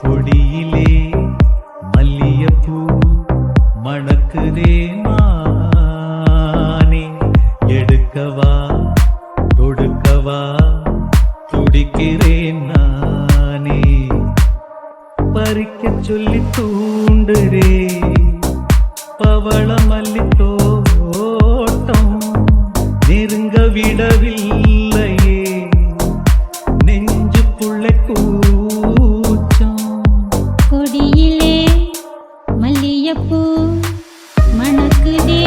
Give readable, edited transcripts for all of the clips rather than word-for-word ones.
கொடியிலே மல்லியப்பூ மணக்குதே மானே, எடுக்கவா தொடுக்கவா துடிக்கிறேன் நானே, பறிக்க சொல்லி தூண்டுரே பவள மல்லி தோட்டம், நெருங்க விடவில்லையே நெஞ்சுக்குள்ள கூச்சம். கொடியிலே மல்லியப்பூ மணக்குதே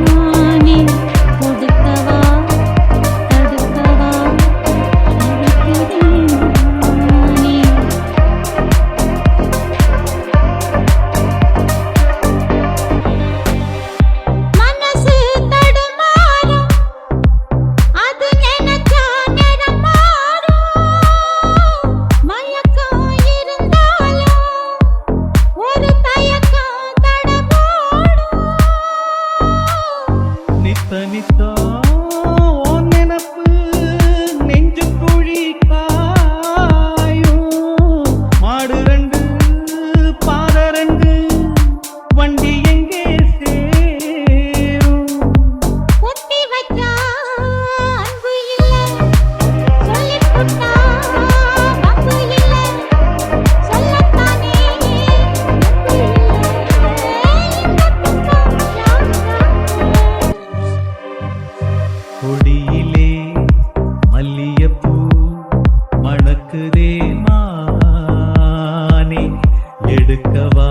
மானே, கொடுக்கவா தடுக்கவா தடுக்கிறேன் நானே. மனசு தடுமாறும், அது நினைச்சா நேரம் மாறும். மயக்கம் இருந்தாலும் ஒரு தயக்கம் தடபோடும். நித்த நித்தா உன் நினப்பு நெஞ்சு குழி காயும், மாடு ரெண்டு பாத ரெண்டு வண்டி எங்கே சேரும். ஒத்தி வச்சா அன்பு இல்ல, சொல்லிப் புட்டா வம்பு இல்ல, சொல்லத்தானே அன்பு இல்ல, இந்த துக்கம் யாருக்காக? கொடியிலே மல்லியப்பூ மணக்குதே மானே, எடுக்கவா